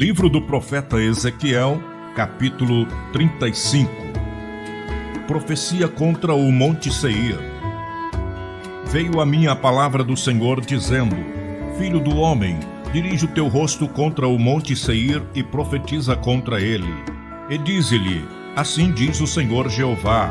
Livro do profeta Ezequiel, capítulo 35. Profecia contra o Monte Seir. Veio a mim a palavra do Senhor, dizendo: Filho do homem, dirige o teu rosto contra o Monte Seir e profetiza contra ele. E dize-lhe: Assim diz o Senhor Jeová: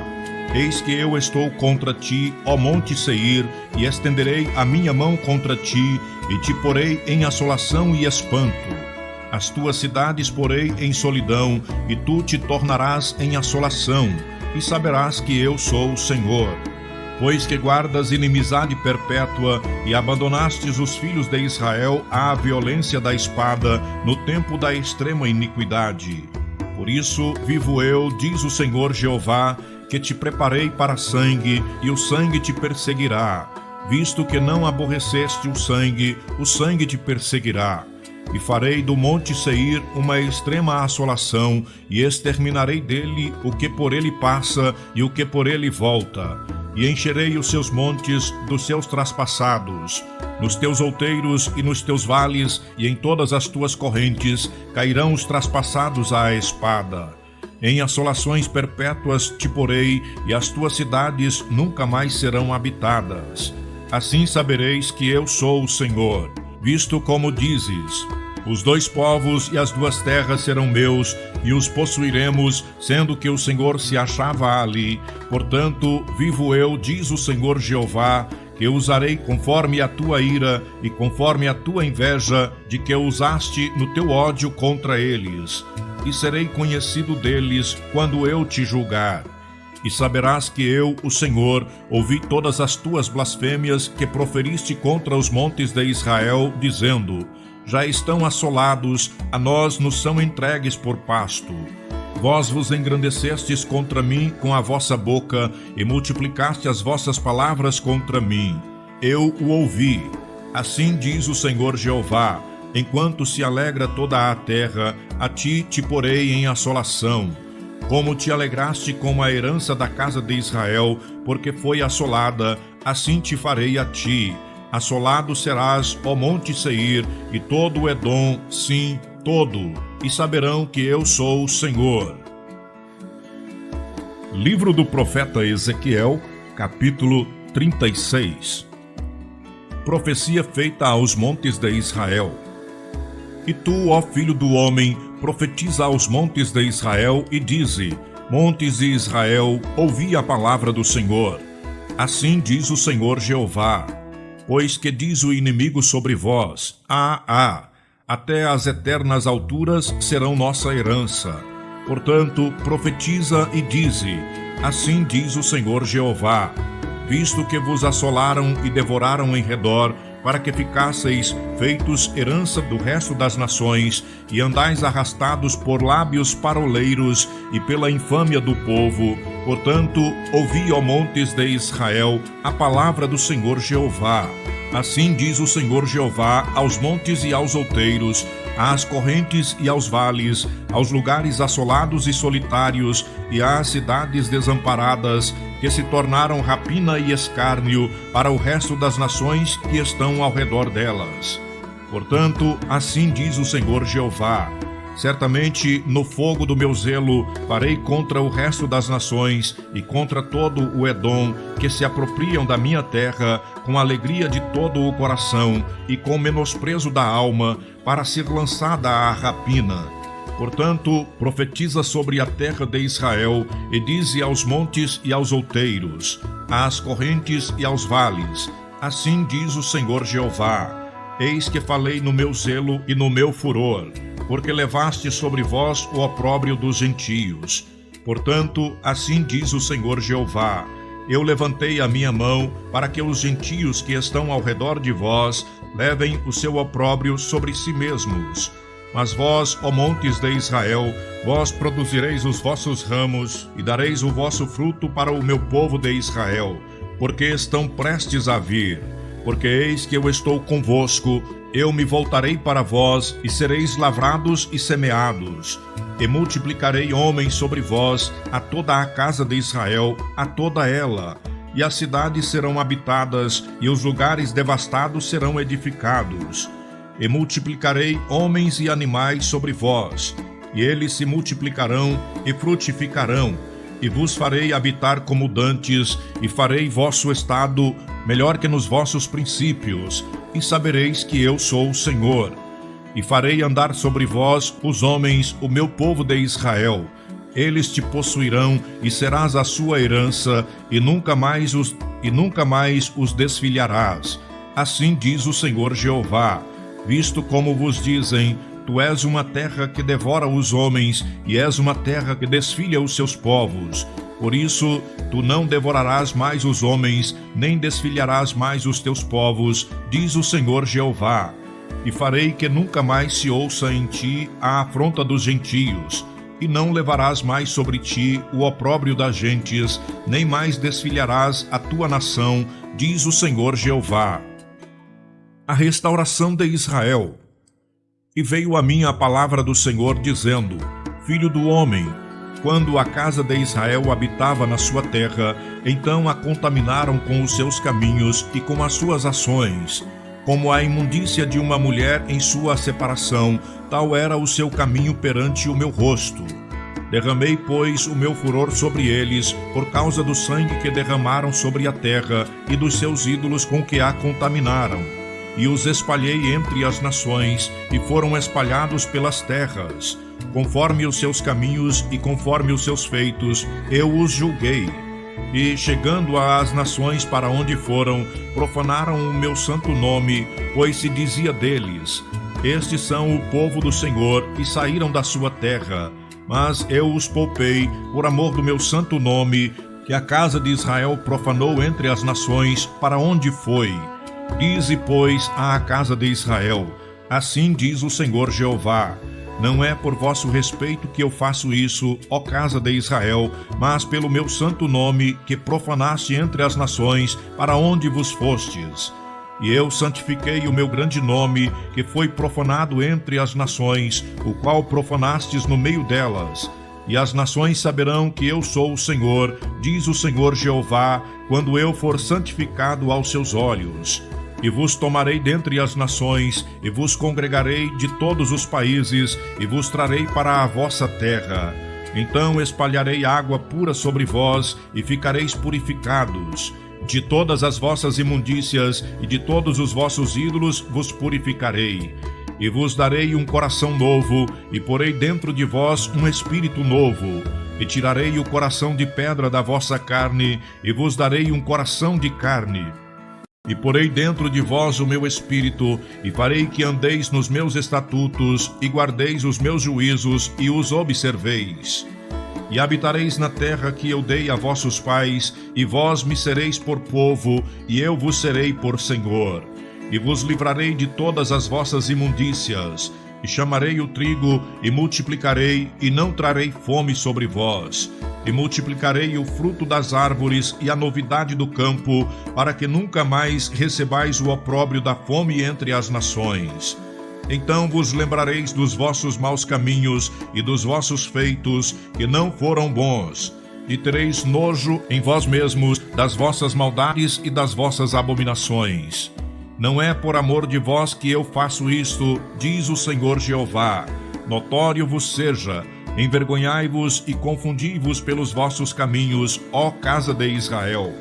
Eis que eu estou contra ti, ó Monte Seir, e estenderei a minha mão contra ti, e te porei em assolação e espanto. As tuas cidades porei em solidão, e tu te tornarás em assolação, e saberás que eu sou o Senhor. Pois que guardas inimizade perpétua, e abandonastes os filhos de Israel à violência da espada, no tempo da extrema iniquidade. Por isso vivo eu, diz o Senhor Jeová, que te preparei para sangue, e o sangue te perseguirá. Visto que não aborreceste o sangue te perseguirá. E farei do Monte Seir uma extrema assolação, e exterminarei dele o que por ele passa e o que por ele volta. E encherei os seus montes dos seus traspassados. Nos teus outeiros e nos teus vales e em todas as tuas correntes cairão os traspassados à espada. Em assolações perpétuas te porei, e as tuas cidades nunca mais serão habitadas. Assim sabereis que eu sou o Senhor. Visto como dizes: os dois povos e as duas terras serão meus, e os possuiremos, sendo que o Senhor se achava ali. Portanto, vivo eu, diz o Senhor Jeová, que usarei conforme a tua ira e conforme a tua inveja, de que usaste no teu ódio contra eles. E serei conhecido deles quando eu te julgar. E saberás que eu, o Senhor, ouvi todas as tuas blasfêmias que proferiste contra os montes de Israel, dizendo: já estão assolados, a nós nos são entregues por pasto. Vós vos engrandecestes contra mim com a vossa boca, e multiplicaste as vossas palavras contra mim. Eu o ouvi. Assim diz o Senhor Jeová: enquanto se alegra toda a terra, a ti te porei em assolação. Como te alegraste com a herança da casa de Israel, porque foi assolada, assim te farei a ti. Assolado serás, ó Monte Seir, e todo o Edom, sim, todo, e saberão que eu sou o Senhor. Livro do profeta Ezequiel, capítulo 36. Profecia feita aos montes de Israel. E tu, ó filho do homem, profetiza aos montes de Israel e dize: montes de Israel, ouvi a palavra do Senhor. Assim diz o Senhor Jeová: pois que diz o inimigo sobre vós: até as eternas alturas serão nossa herança. Portanto, profetiza e dize: assim diz o Senhor Jeová: visto que vos assolaram e devoraram em redor, para que ficasseis feitos herança do resto das nações, e andais arrastados por lábios paroleiros e pela infâmia do povo. Portanto, ouvi, ó montes de Israel, a palavra do Senhor Jeová. Assim diz o Senhor Jeová aos montes e aos outeiros, às correntes e aos vales, aos lugares assolados e solitários, e às cidades desamparadas, que se tornaram rapina e escárnio para o resto das nações que estão ao redor delas. Portanto, assim diz o Senhor Jeová: certamente no fogo do meu zelo farei contra o resto das nações e contra todo o Edom, que se apropriam da minha terra com alegria de todo o coração e com menosprezo da alma, para ser lançada à rapina. Portanto, profetiza sobre a terra de Israel e dize aos montes e aos outeiros, às correntes e aos vales: assim diz o Senhor Jeová: eis que falei no meu zelo e no meu furor, porque levaste sobre vós o opróbrio dos gentios. Portanto, assim diz o Senhor Jeová: eu levantei a minha mão para que os gentios que estão ao redor de vós levem o seu opróbrio sobre si mesmos. Mas vós, ó montes de Israel, vós produzireis os vossos ramos e dareis o vosso fruto para o meu povo de Israel, porque estão prestes a vir. Porque eis que eu estou convosco, eu me voltarei para vós, e sereis lavrados e semeados. E multiplicarei homens sobre vós, a toda a casa de Israel, a toda ela. E as cidades serão habitadas, e os lugares devastados serão edificados. e multiplicarei homens e animais sobre vós, e eles se multiplicarão e frutificarão, e vos farei habitar como dantes, e farei vosso estado melhor que nos vossos princípios, e sabereis que eu sou o Senhor. E farei andar sobre vós os homens, o meu povo de Israel. Eles te possuirão, e serás a sua herança, e nunca mais os desfilharás. Assim diz o Senhor Jeová, visto como vos dizem, tu és uma terra que devora os homens, e és uma terra que desfilha os seus povos. Por isso, tu não devorarás mais os homens, nem desfilharás mais os teus povos, diz o Senhor Jeová. E farei que nunca mais se ouça em ti a afronta dos gentios, e não levarás mais sobre ti o opróbrio das gentes, nem mais desfilharás a tua nação, diz o Senhor Jeová. A restauração de Israel. E veio a mim a palavra do Senhor, dizendo: Filho do homem, quando a casa de Israel habitava na sua terra, então a contaminaram com os seus caminhos e com as suas ações. Como a imundícia de uma mulher em sua separação, tal era o seu caminho perante o meu rosto. Derramei, pois, o meu furor sobre eles, por causa do sangue que derramaram sobre a terra e dos seus ídolos com que a contaminaram. E os espalhei entre as nações, e foram espalhados pelas terras. Conforme os seus caminhos e conforme os seus feitos, eu os julguei. E, chegando às nações para onde foram, profanaram o meu santo nome, pois se dizia deles: Estes são o povo do Senhor, e saíram da sua terra. Mas eu os poupei, por amor do meu santo nome, que a casa de Israel profanou entre as nações para onde foi. Dize, pois, à casa de Israel: Assim diz o Senhor Jeová: Não é por vosso respeito que eu faço isso, ó casa de Israel, mas pelo meu santo nome, que profanaste entre as nações, para onde vos fostes. E eu santifiquei o meu grande nome, que foi profanado entre as nações, o qual profanastes no meio delas. E as nações saberão que eu sou o Senhor, diz o Senhor Jeová, quando eu for santificado aos seus olhos. E vos tomarei dentre as nações, e vos congregarei de todos os países, e vos trarei para a vossa terra. Então espalharei água pura sobre vós, e ficareis purificados. De todas as vossas imundícias e de todos os vossos ídolos vos purificarei. E vos darei um coração novo, e porei dentro de vós um espírito novo. E tirarei o coração de pedra da vossa carne, e vos darei um coração de carne. E porei dentro de vós o meu espírito, e farei que andeis nos meus estatutos, e guardeis os meus juízos, e os observeis. E habitareis na terra que eu dei a vossos pais, e vós me sereis por povo, e eu vos serei por Senhor. E vos livrarei de todas as vossas imundícias, e chamarei o trigo, e multiplicarei, e não trarei fome sobre vós. E multiplicarei o fruto das árvores e a novidade do campo, para que nunca mais recebais o opróbrio da fome entre as nações. Então vos lembrareis dos vossos maus caminhos e dos vossos feitos, que não foram bons. E tereis nojo em vós mesmos das vossas maldades e das vossas abominações. Não é por amor de vós que eu faço isto, diz o Senhor Jeová. Notório vos seja, envergonhai-vos e confundi-vos pelos vossos caminhos, ó casa de Israel.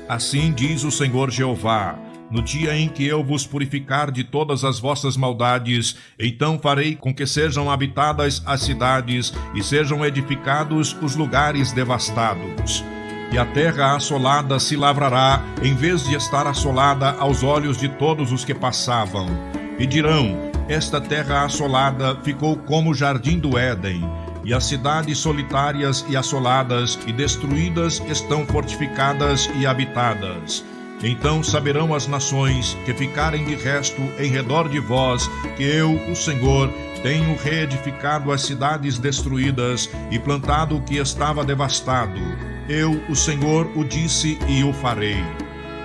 Assim diz o Senhor Jeová: no dia em que eu vos purificar de todas as vossas maldades, então farei com que sejam habitadas as cidades e sejam edificados os lugares devastados. E a terra assolada se lavrará, em vez de estar assolada aos olhos de todos os que passavam. E dirão: esta terra assolada ficou como o jardim do Éden, e as cidades solitárias e assoladas e destruídas estão fortificadas e habitadas. Então saberão as nações que ficarem de resto em redor de vós, que eu, o Senhor, tenho reedificado as cidades destruídas e plantado o que estava devastado. Eu, o Senhor, o disse e o farei.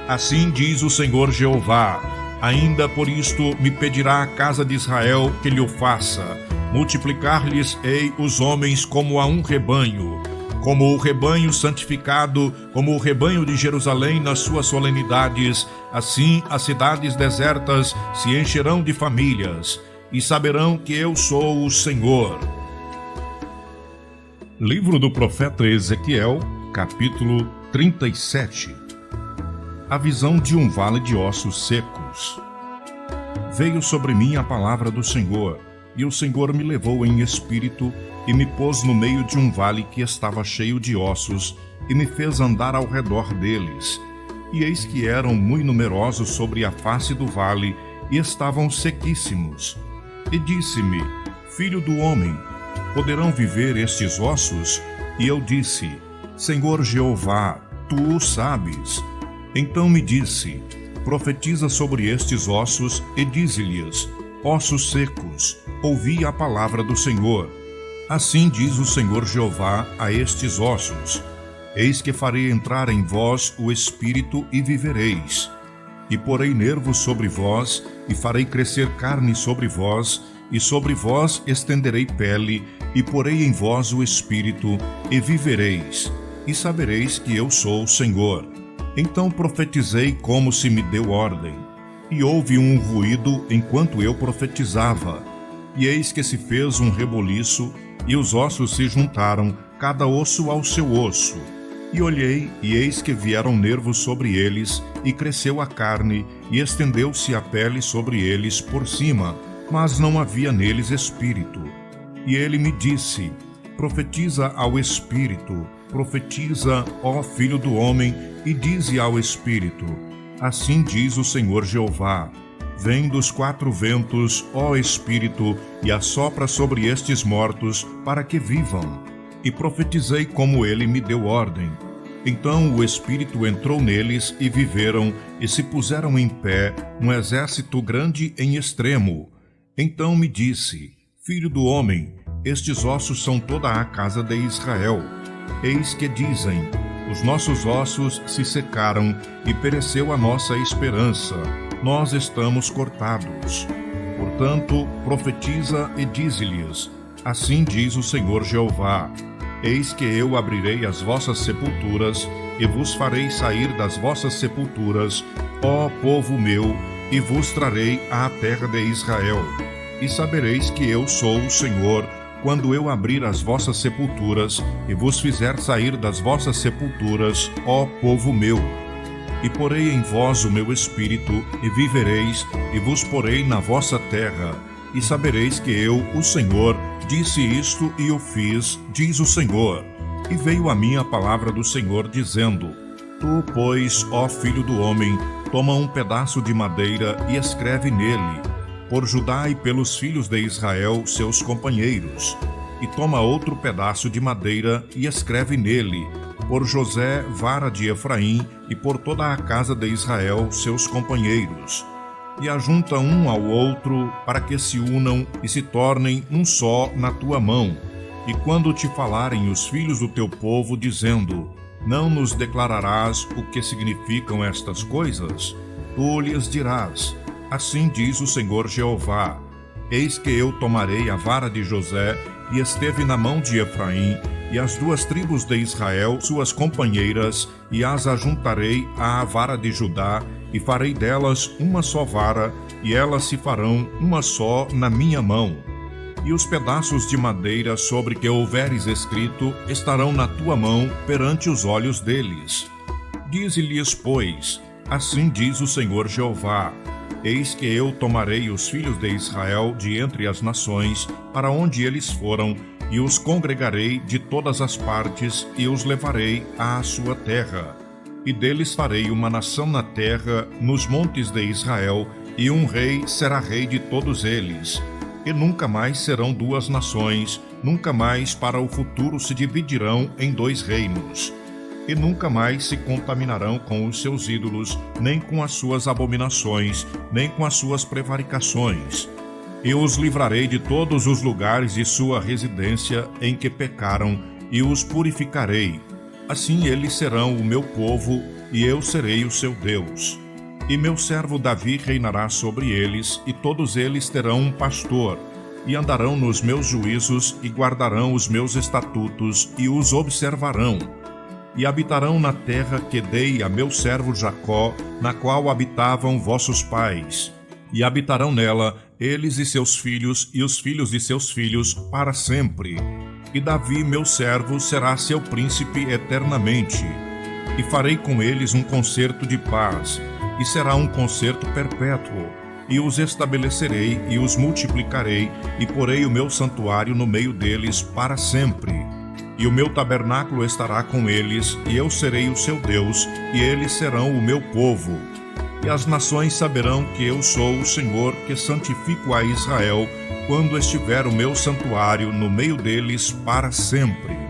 Assim diz o Senhor Jeová: ainda por isto me pedirá a casa de Israel que lhe o faça. Multiplicar-lhes-ei os homens como a um rebanho. Como o rebanho santificado, como o rebanho de Jerusalém nas suas solenidades, assim as cidades desertas se encherão de famílias, e saberão que eu sou o Senhor. Livro do profeta Ezequiel, capítulo 37. A visão de um vale de ossos secos. Veio sobre mim a palavra do Senhor, e o Senhor me levou em espírito e me pôs no meio de um vale que estava cheio de ossos, e me fez andar ao redor deles. E eis que eram muito numerosos sobre a face do vale, e estavam sequíssimos. E disse-me: Filho do homem, poderão viver estes ossos? E eu disse: Senhor Jeová, tu o sabes. Então me disse: Profetiza sobre estes ossos e dize-lhes: Ossos secos, ouvi a palavra do Senhor. Assim diz o Senhor Jeová a estes ossos: Eis que farei entrar em vós o espírito e vivereis. E porei nervos sobre vós, e farei crescer carne sobre vós, e sobre vós estenderei pele, e porei em vós o espírito, e vivereis, e sabereis que eu sou o Senhor. Então profetizei como se me deu ordem. E houve um ruído enquanto eu profetizava. E eis que se fez um reboliço, e os ossos se juntaram, cada osso ao seu osso. E olhei, e eis que vieram nervos sobre eles, e cresceu a carne, e estendeu-se a pele sobre eles por cima, mas não havia neles espírito. E ele me disse: Profetiza ao espírito, profetiza, ó filho do homem, e dize ao espírito: Assim diz o Senhor Jeová: Vem dos quatro ventos, ó Espírito, e assopra sobre estes mortos, para que vivam. E profetizei como ele me deu ordem. Então o Espírito entrou neles, e viveram, e se puseram em pé, um exército grande em extremo. Então me disse: Filho do homem, estes ossos são toda a casa de Israel. Eis que dizem: Os nossos ossos se secaram, e pereceu a nossa esperança. Nós estamos cortados. Portanto, profetiza e dize-lhes: Assim diz o Senhor Jeová: Eis que eu abrirei as vossas sepulturas, e vos farei sair das vossas sepulturas, ó povo meu, e vos trarei à terra de Israel. E sabereis que eu sou o Senhor, quando eu abrir as vossas sepulturas, e vos fizer sair das vossas sepulturas, ó povo meu. E porei em vós o meu espírito, e vivereis, e vos porei na vossa terra. E sabereis que eu, o Senhor, disse isto e o fiz, diz o Senhor. E veio a mim a palavra do Senhor, dizendo: Tu, pois, ó filho do homem, toma um pedaço de madeira e escreve nele: Por Judá e pelos filhos de Israel, seus companheiros. E toma outro pedaço de madeira e escreve nele: Por José, vara de Efraim, e por toda a casa de Israel, seus companheiros. E ajunta um ao outro, para que se unam e se tornem um só na tua mão. E quando te falarem os filhos do teu povo, dizendo: Não nos declararás o que significam estas coisas? Tu lhes dirás: Assim diz o Senhor Jeová: Eis que eu tomarei a vara de José, e esteve na mão de Efraim, e as duas tribos de Israel, suas companheiras, e as ajuntarei à vara de Judá, e farei delas uma só vara, e elas se farão uma só na minha mão. E os pedaços de madeira sobre que houveres escrito estarão na tua mão perante os olhos deles. Dize-lhes, pois: Assim diz o Senhor Jeová: Eis que eu tomarei os filhos de Israel de entre as nações, para onde eles foram, e os congregarei de todas as partes, e os levarei à sua terra. E deles farei uma nação na terra, nos montes de Israel, e um rei será rei de todos eles. E nunca mais serão duas nações, nunca mais para o futuro se dividirão em dois reinos. E nunca mais se contaminarão com os seus ídolos, nem com as suas abominações, nem com as suas prevaricações. Eu os livrarei de todos os lugares de sua residência em que pecaram, e os purificarei. Assim eles serão o meu povo, e eu serei o seu Deus. E meu servo Davi reinará sobre eles, e todos eles terão um pastor. e andarão nos meus juízos, e guardarão os meus estatutos, e os observarão. E habitarão na terra que dei a meu servo Jacó, na qual habitavam vossos pais. E habitarão nela, eles e seus filhos, e os filhos de seus filhos, para sempre. E Davi, meu servo, será seu príncipe eternamente. E farei com eles um concerto de paz, e será um concerto perpétuo. E os estabelecerei, e os multiplicarei, e porei o meu santuário no meio deles para sempre. E o meu tabernáculo estará com eles, e eu serei o seu Deus, e eles serão o meu povo. E as nações saberão que eu sou o Senhor, que santifico a Israel, quando estiver o meu santuário no meio deles para sempre.